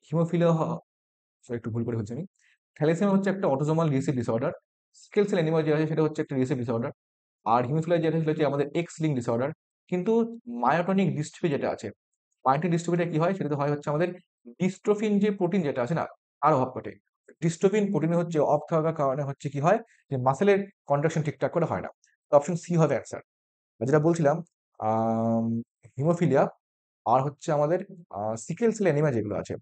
হিমোফিলিয়া, সরি একটু ভুল করে হচ্ছে আমি। থ্যালাসেমিয়া হচ্ছে একটা autosomal receive disorder, sickle cell anaemia যেটা আছে সেটা হচ্ছে একটা রিসিভ ডিসঅর্ডার, আর হিমোফিলিয়া যেটা সেটা হচ্ছে আমাদের এক্স লিঙ্ক ডিসঅর্ডার। কিন্তু মায়োটনিক ডিস্ট্রফি যেটা আছে, মায়োটনিক ডিস্ট্রফিটা কি হয়, সেটা হয় হচ্ছে আমাদের ডিস্ট্রোফিন যে প্রোটিন যেটা আছে না, তার অভাব ঘটে। ডিস্ট্রোফিন প্রোটিন হচ্ছে অফ থাকার কারণে হচ্ছে কি হয় যে মাসেলের কন্ট্রাকশন ঠিকঠাক করে হয় না। তো অপশন সি হবে অ্যান্সার। যেটা বলছিলাম হিমোফিলিয়া আর হচ্ছে আমাদের সিকেল সেল অ্যানিমিয়া যেগুলো আছে,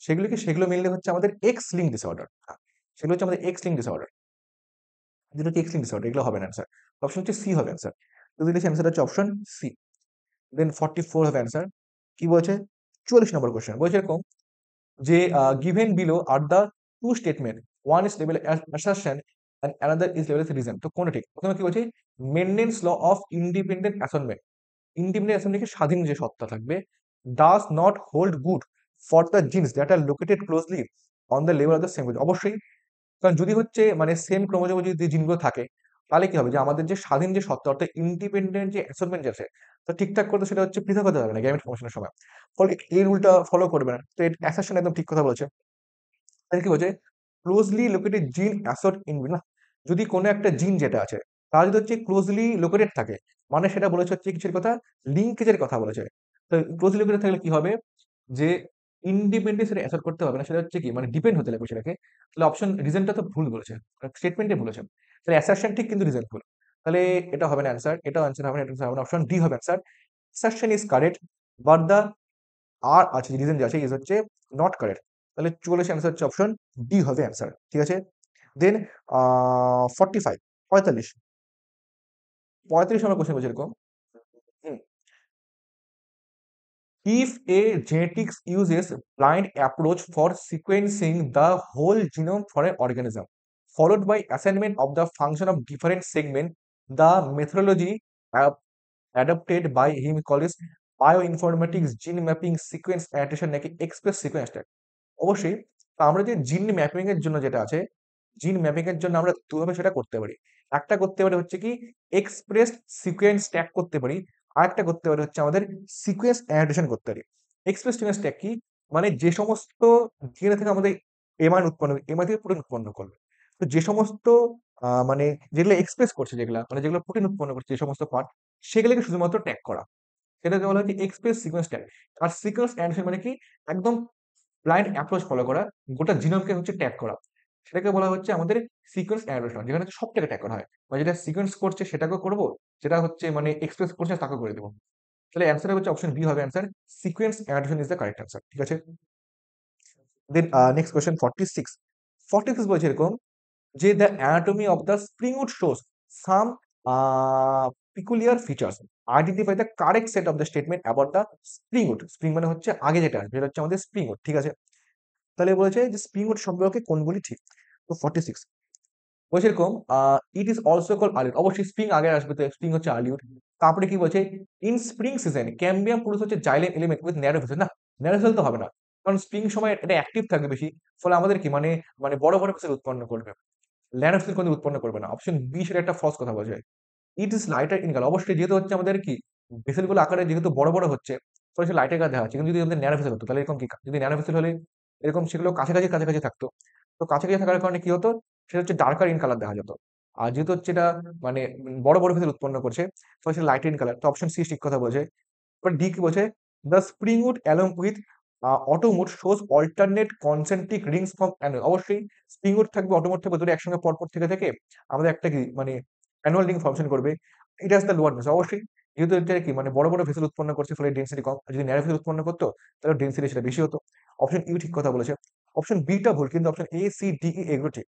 সেগুলো মেনলি হচ্ছে আমাদের এক্স লিঙ্ক ডিসঅর্ডার। সেগুলো হচ্ছে আমাদের এক্স লিঙ্ক ডিসঅর্ডার, যেটা হচ্ছে এক্স লিঙ্ক ডিসঅর্ডার, এগুলো হবে না অ্যান্সার। অপশন হচ্ছে সি হবে অ্যান্সার। তো দিলে অ্যান্সার হচ্ছে অপশন সি। দেন 44 হবে অ্যান্সার। কি বলছে? 44 নম্বর কোশ্চেন বলছে এরকম যে given below are the two statement, one is level assertion and another is level reason. তো কোনটা ঠিক? প্রথমে কি বলছে? Mendel's law of independent assignment, independent অ্যাসাইনমেন্টকে স্বাধীন যে সত্তা থাকবে, does not hold good for the genes that are located closely on the level of the same. অবশ্যই, কারণ যদি হচ্ছে মানে সেম ক্রোমোজোমে যদি জিনগুলো থাকে, তাহলে কি হবে যে আমাদের যে স্বাধীন যে সত্তা অর্থাৎ ইন্ডিপেন্ডেন্ট যে অ্যাসাইনমেন্ট আছে, তো ঠিকঠাক করতে সেটা হচ্ছে পৃথক হতে পারবে না গ্যামেট ফর্মেশনের সময়। ফলে এই রুলটা ফলো করবে না। তো অ্যাসারশন একদম ঠিক কথা বলেছে। তাহলে কি বলছে? ক্লোজলি লোকেটেড জিন অ্যাসর্ট ইন না, যদি কোনো একটা জিন যেটা আছে তার যদি হচ্ছে ক্লোজলি লোকেটেড থাকে, মানে সেটা বলেছে হচ্ছে কিসের কথা? লিঙ্কেজের কথা বলেছে। তো ক্লোজলি লোকেটেড থাকলে কি হবে? যে ইন্ডিপেন্ডেন্স সেটা অ্যাসর্ট করতে হবে না, সেটা হচ্ছে কি মানে ডিপেন্ড হতে লাগবে সেটাকে। তাহলে অপশন রিজনটা তো ভুল বলেছে, স্টেটমেন্টে বলেছে। তাহলে অ্যাসারশন ঠিক কিন্তু রিজন ভুল। তাহলে এটা হবে না অ্যান্সার, এটাও অ্যান্সার হবে না, এটা হবে না, অপশন ডি হবে answer. Assertion is correct but the আর আছে রিজন যে আছে ইজ হচ্ছে নট কারেক্ট। তাহলে 44 অ্যান্সার হচ্ছে অপশন ডি হবে অ্যান্সার। ঠিক আছে। দেন 45, 45, 35 নম্বর কোশ্চেন বলছে এরকম। হুম, if a genetics uses blind approach for sequencing the whole genome for an organism, followed by assignment of the function of different segment, the methodology adopted by him called bioinformatics gene mapping sequence adaptation নাকি express sequence tag. অবশ্যই, আমরা যে জিন mapping এর জন্য যেটা আছে, জিন ম্যাপিং এর জন্য আমরা দুভাবে সেটা করতে পারি। একটা করতে পারি হচ্ছে কি এক্সপ্রেস সিকোয়েন্স ট্যাগ করতে পারি, আর একটা করতে পারি হচ্ছে আমাদের সিকোয়েন্স অ্যাডাপটেশন করতে পারি। এক্সপ্রেস সিকোয়েন্স ট্যাগ কি? মানে যে সমস্ত ডিএনএ থেকে আমাদের এমআরএন উৎপন্ন, এমআরএন থেকে প্রোটিন উৎপন্ন করবে। তো যে সমস্ত মানে যেগুলো এক্সপ্রেস করছে, যেগুলা মানে যেগুলো প্রোটিন উৎপন্ন করছে যে সমস্ত পার্ট, সেগুলোকে শুধুমাত্র ট্যাগ করা, সেটাকে বলা হয় এক্সপ্রেস সিকোয়েন্স ট্যাগ। আর সিকোয়েন্স অ্যাডাপটেশন মানে কি? একদম ব্লাইন্ড অ্যাপ্রোচ ফলো করা, গোটা জিনোমকে হচ্ছে ট্যাগ করা। সেটাকে বলা হচ্ছে আমাদের সিকোয়েন্স অ্যানালিসিস, যেখানে হচ্ছে সবটাকে ট্যাগ করা হয়। বা যেটা সিকোয়েন্স করছে সেটাকেও করব, যেটা হচ্ছে মানে এক্সপ্রেস করছে তাকেও করে দেবো। তাহলে অ্যান্সার হচ্ছে অপশন বি হবে answer. Sequence analysis is the correct answer. ঠিক আছে। Then next question 46। 46 বলছে এরকম যে the anatomy of the springwood shows some peculiar features, identify the correct set of the statement about the springwood. Spring মানে হচ্ছে আগে যেটা আসবে, যেটা হচ্ছে আমাদের স্প্রিংউড। ঠিক আছে। তাহলে বলেছে যে স্প্রিংউড সম্পর্কে কোনগুলি ঠিক। তো 46 বলছে এরকম ইট ইজ অলসো কল আলিউড। অবশ্যই স্প্রিং আগে আসবে, তো স্প্রিং হচ্ছে আলিউড। তারপরে কি বলছে? In spring season cambium produce হচ্ছে xylem element with narrow vessel. না, ন্যারো ভেসেল তো হবে না, কারণ স্প্রিং সময় এটা অ্যাক্টিভ থাকবে বেশি, ফলে আমাদের কি মানে মানে বড় বড় ভেসেল উৎপন্ন করবে, ন্যারো ভেসেল কোনো উৎপন্ন করবে না। অপশন বি সেটা একটা ফলস কথা বলছে। It is lighter in colour. অবশ্যই যেহেতু হচ্ছে আমাদের কি ভেসেলগুলো আকারে যেহেতু বড় বড় হচ্ছে, ফলে সে লাইটের কাজ দেখা যাচ্ছে। কিন্তু যদি আমাদের ন্যানো ভেসেল হতো তাহলে এরকম কি, যদি ন্যানো ভেসেল হলে এরকম সেগুলো কাছাকাছি কাছাকাছি থাকতো, তো কাছাকাছি থাকার কারণে কি হতো? সেটা হচ্ছে ডার্কার ইন কালার দেখা যেত। আর যেহেতু হচ্ছে এটা মানে বড় বড় ভেসেল উৎপন্ন করছে, ফলে সেটা লাইট ইন কালার। তো অপশন সি ঠিক কথা বলছে। বাট ডি কি বলছে? The springwood along with autumnwood shows alternate concentric rings from annual. অবশ্যই স্প্রিংউড থাকবে, অটোমোড থাকবে, দুটো একসঙ্গে পরপর থেকে থেকে আমাদের একটা কি মানে অ্যানুয়াল রিং ফর্মেশন করবে। এটা হচ্ছে দ্য লোয়ার ভেসেল। অবশ্যই যেহেতু এটা কি মানে বড় বড় ভেসেল উৎপন্ন করছে, ফলে ডেন্সিটি কম। আর যদি ন্যারো ভেসেল উৎপন্ন করতো তাহলে ডেন্সিটি সেটা বেশি হতো। অপশন ইউ ঠিক কথা বলেছে। অপশন বি টা ভুল, কিন্তু option A C D E এগুলো ঠিক।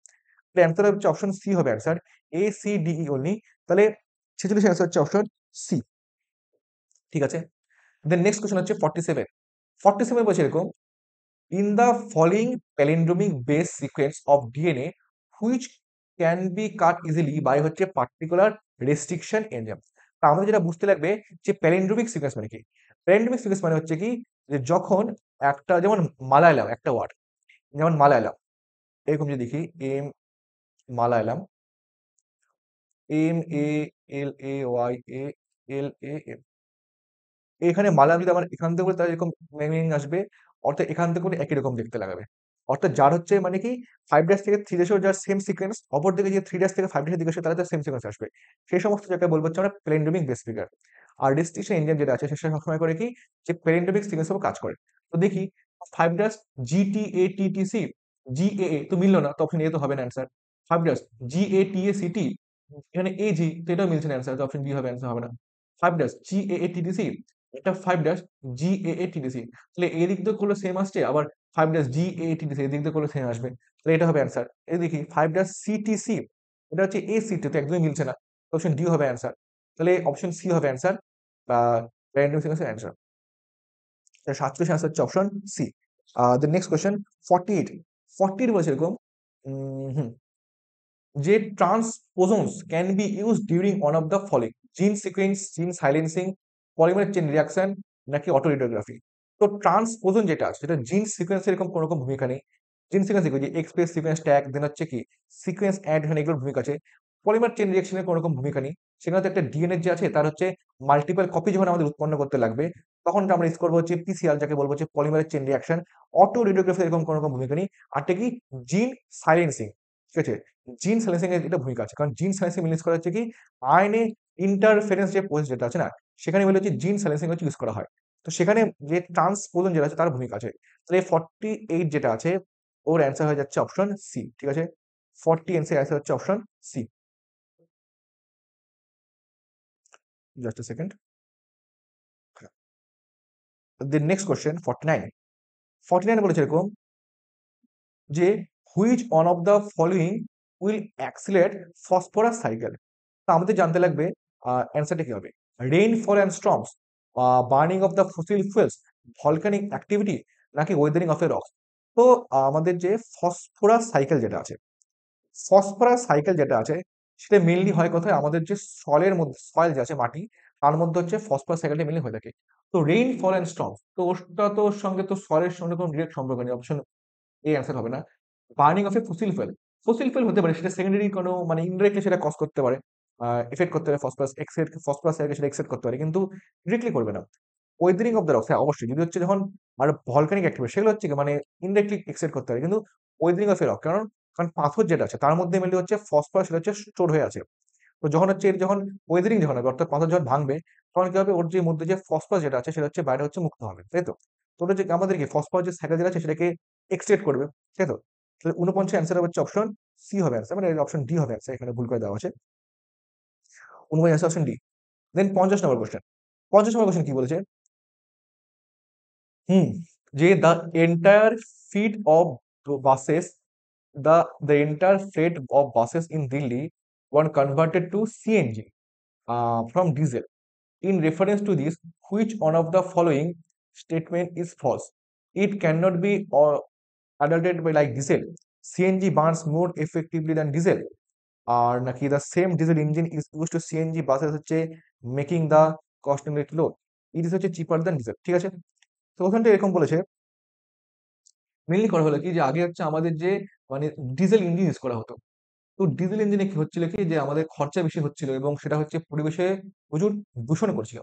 তাহলে অ্যান্সার হচ্ছে অপশন সি হবে answer. A C D E only. তাহলে 46 অ্যান্সার হচ্ছে অপশন সি। ঠিক আছে। দেন নেক্সট কোশ্চেন হচ্ছে 47। 47 বলছে এরকম in the following palindromic base sequence of DNA which can be cut easily by হচ্ছে পার্টিকুলার রেস্ট্রিকশন এনজাইম। তা আমাদের যেটা বুঝতে লাগবে যে প্যালিন্ড্রোমিক সিকোয়েন্স মানে কি। প্যালিন্ড্রোমিক সিকোয়েন্স মানে হচ্ছে কি যে যখন একটা যেমন মালায়ালাম একটা ওয়ার্ড, যেমন মালায়ালাম এরকম যদি দেখি M Malayalam, M A L A Y A L A M, এখানে মালায়ালাম যদি আমার এখান থেকে বলি তাহলে এরকম মিনিং আসবে, অর্থাৎ এখান থেকে বলে একই রকম দেখতে লাগাবে। অর্থাৎ যার হচ্ছে মানে কি 5 ড্যাশ থেকে 3 ড্যাশেও যার সেম সিকোয়েন্স, অপরদিকে যে 3 ড্যাশ থেকে 5 ড্যাশের দিকে আসবে তাহলে তার সেম সিকোয়েন্স আসবে। সেই সমস্ত জায়গায় বলবো হচ্ছে আমরা প্যালিন্ড্রোমিক বেস ফিগার। আর রেস্ট্রিকশন এনজাইম যেটা আছে সেটা সবসময় করে কি যে প্যালিন্ড্রোমিক সিকোয়েন্স কাজ করে। তো দেখি 5 ড্যাশ জি টি এ টি টি সি, জি এ এ তো মিললো না, তো অপশন এ তো হবে না answer. 5 dash G A T A C T, এখানে এ জি, তো এটাও মিলছে না অ্যান্সার, তো অপশন বি হবে অ্যান্সার হবে না। 5 ড্যাশ জি এ এ টি টি সি এটা 5 GAATDC, তাহলে এদিক দিয়ে করলে সেম আসছে, আবার 5 GAATDC এদিক দিয়ে করলে সেম আসবে, তাহলে এটা হবে অ্যান্সার। এই দেখি 5 CTC, এটা হচ্ছে ACT, তো একদমই মিলছে না, অপশন ডি হবে অ্যান্সার, তাহলে অপশন সি হবে অ্যান্সার, বা র্যান্ডম সিকোয়েন্সের অ্যান্সার। 47 আনসার হচ্ছে option C. The next question 48, 48 বলেছে এরকম, হুম, যে transposons can be use during one of the following, gene sequence, gene silencing, polymer chain reaction, নাকি অটোরেডিওগ্রাফি। তো ট্রান্সপোজন যেটা আছে সেটা জিন সিকোয়েন্সের এরকম কোনো রকম ভূমিকা নেই। জিন সিকোয়েন্স যে এক্সপ্রেস সিকোয়েন্স ট্যাগ, দেন হচ্ছে কি সিকোয়েন্স অ্যাড, এগুলোর ভূমিকা আছে। পলিমার চেন রিয়াকশনের কোনো রকম ভূমিকা নেই, সেখানে তো একটা ডিএনএ যে আছে তার হচ্ছে মাল্টিপল কপি যখন আমাদের উৎপন্ন করতে লাগবে, তখন আমরা ইউজ করবো হচ্ছে পিসিআর, যাকে বলবো হচ্ছে পলিমারের চেন রিয়াকশন। অটো রেডিওগ্রাফি এরকম কোনো রকম ভূমিকা নেই। আরটা কি জিন সাইলেন্সিং, ঠিক আছে, জিন সাইলেন্সিং এর এটা ভূমিকা আছে, কারণ জিন সাইলেন্সিং মিনিস করা হচ্ছে কি আরএনএ ইন্টারফেরেন্স যে প্রসেস যেটা আছে না, সেখানে বলে হচ্ছে জিন সাইলেন্সিং হচ্ছে ইউজ করা হয়। তো সেখানে যে ট্রান্সপোজন যেটা আছে তার ভূমিকা আছে, তাহলে 48 যেটা আছে ওর অ্যান্সার হয়ে যাচ্ছে অপশন সি, ঠিক আছে, 40 অ্যান্সার হচ্ছে option C. Just a second. The next question 49, 49 বলেছে এরকম, যে which one of the following will accelerate phosphorus cycle. তো আমাদের জানতে লাগবে অ্যান্সারটা কি হবে, rainfall and storms, burning of the fossil fuels, volcanic activity, নাকি ওয়েদারিং অফ এ রক। তো আমাদের যে ফসফরাস সাইকেল যেটা আছে, ফসফরাস সাইকেল যেটা আছে সেটা মেইনলি হয় কোথায়, আমাদের যে সয়েলের মধ্যে, সয়েল যে আছে মাটি, তার মধ্যে হচ্ছে ফসফরাস সাইকেলটা মেইনলি হয়ে থাকে। তো রেইন ফল অ্যান্ড স্টর্ম, তো ওটা তো ওর সঙ্গে তো সয়েলের সঙ্গে কোনো ডিরেক্ট সম্পর্ক নেই, অপশন এই অ্যান্সার হবে না। Burning of A fossil fuel, fossil fuel হতে পারে, সেটা সেকেন্ডারি কোনো মানে ইনডাইরেক্টলি সেটা কজ করতে পারে, এফেক্ট করতে পারে, ফসফরাস এক্সেট, ফসফরাস সেটা এক্সেট করতে পারে, কিন্তু ডিরেক্টলি করবে না। ওয়েদারিং অফ দ্য রক্স, হ্যাঁ অবশ্যই, যদি হচ্ছে যখন আর ভলকানিক অ্যাক্টিভিটি সেগুলো হচ্ছে কি মানে ইনডাইরেক্টলি এক্সেট করতে পারে, কিন্তু ওয়েদারিং অফ এ রক, কারণ কারণ পাথর যেটা আছে তার মধ্যে মেনলি হচ্ছে ফসফরাস, সেটা হচ্ছে স্টোর হয়ে আছে। তো যখন হচ্ছে এর যখন ওয়েদারিং যখন হবে, অর্থাৎ পাথর যখন ভাঙবে, তখন কি হবে, ওর যে মধ্যে যে ফসফরাস যেটা আছে সেটা হচ্ছে বাইরে হচ্ছে মুক্ত হবে, তাই তো। তো ওটা যে আমাদের কি ফসফরাস যে সাইকেল যেটা আছে সেটাকে এক্সট্রেট করবে, তাই তো। তাহলে 49 অ্যান্সার হচ্ছে অপশন সি হবে অ্যান্সার, মানে অপশন ডি হবে অ্যান্সার, এখানে ভুল করে দেওয়া আছে। 49 answer option D. Then 50 number question, 50 number question কি বলেছে, হুম, যে the entire fit of bases, the entire freight of buses in Delhi were converted to CNG from diesel. In reference to this, which one of the following statement is false? It cannot be adulterated by like diesel. CNG burns more effectively than diesel. আর নাকি the same diesel engine is used to CNG buses হচ্ছে making the cost unit low. It is হচ্ছে cheaper than diesel, ঠিক আছে। তো ওখানটা এরকম বলেছে, mainly করা হলো কি যে আগে হচ্ছে আমাদের যে মানে ডিজেল ইঞ্জিন ইউজ করা হতো। তো ডিজেল ইঞ্জিনে কি হচ্ছিল কি যে আমাদের খরচা বেশি হচ্ছিল এবং সেটা হচ্ছে পরিবেশে প্রচুর দূষণ করছিল।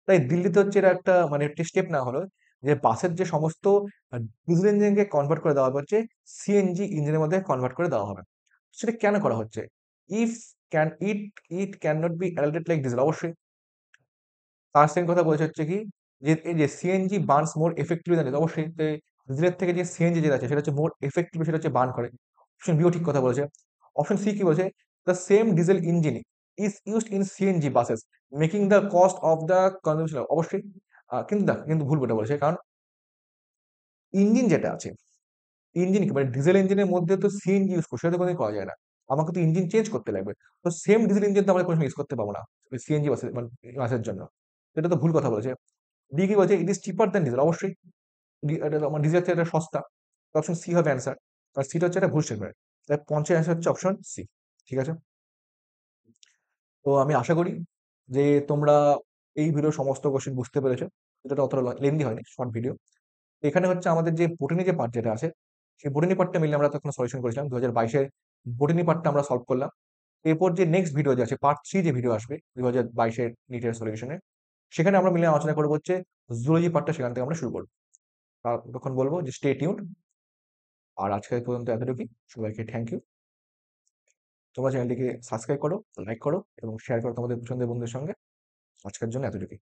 তাই দিল্লিতে হচ্ছে এটা একটা মানে একটি স্টেপ নেওয়া হলো, যে বাসের যে সমস্ত ডিজেল ইঞ্জিনকে কনভার্ট করে দেওয়া হবে হচ্ছে সিএনজি ইঞ্জিনের মধ্যে কনভার্ট করে দেওয়া হবে। সেটা কেন করা হচ্ছে, if can it it can not be adulterated like diesel, অবশ্যই। তার সেকেন্ড কথা বলেছে হচ্ছে কি যে এই যে সিএনজি বার্নস মোর এফেক্টিভলি দ্যান ডিজেল, অবশ্যই। তো ডিজেলের থেকে যে সিএনজি যেটা আছে সেটা হচ্ছে মোর এফেক্টিভ, সেটা হচ্ছে বার্ন করে। অপশন বিও ঠিক কথা বলেছে। অপশন সি কি বলছে, the same diesel engine is used in CNG buses making the cost of the consumption, অবশ্যই। কিন্তু দেখ কিন্তু ভুল বলে বলেছে, কারণ ইঞ্জিন যেটা আছে, ইঞ্জিন কি মানে ডিজেল ইঞ্জিনের মধ্যে তো সিএনজি ইউজ করছে, সেটা তো কোনোদিন করা যায় না, আমাকে তো ইঞ্জিন চেঞ্জ করতে লাগবে। তো সেম ডিজেল ইঞ্জিন তো আমরা কোনো সময় ইউজ করতে পারবো না সিএনজি বাসের মানে বাসের জন্য, তো এটা তো ভুল কথা বলেছে। ডি কি বলছে, it is cheaper than diesel, অবশ্যই। এটা তো আমার ডিজেল থেকে এটা সস্তা, অপশন সি হবে অ্যান্সার, আর সিটা হচ্ছে একটা ভুল স্টেটমেন্ট, তাই পঞ্চের অ্যান্সার হচ্ছে অপশন সি, ঠিক আছে। তো আমি আশা করি যে তোমরা এই ভিডিও সমস্ত কোশ্চেন বুঝতে পেরেছো, এটা অতটা লেন্দি হয়নি, শর্ট ভিডিও। এখানে হচ্ছে আমাদের যে বোটানি যে পার্ট যেটা আছে, সেই বোটানি পার্টটা মিলে আমরা তখন সলিউশন করেছিলাম, 2022-এর বোটানি পার্টটা আমরা সলভ করলাম। এরপর যে নেক্সট ভিডিও যে আছে পার্ট 3 যে ভিডিও আসবে 2022-এর নিটের সলিউশনে, সেখানে আমরা মিলে আলোচনা করবো হচ্ছে জুলজি পার্টটা, সেখান থেকে আমরা শুরু করবো। তখন বলবো যে স্টে টিউন। আর আজকের পর্যন্ত এতটুকুই, সবাইকে থ্যাংক ইউ। তোমরা চ্যানেলটিকে সাবস্ক্রাইব করো, লাইক করো এবং শেয়ার করো তোমাদের পছন্দের বন্ধুদের সঙ্গে। আজকের জন্য এতটুকুই।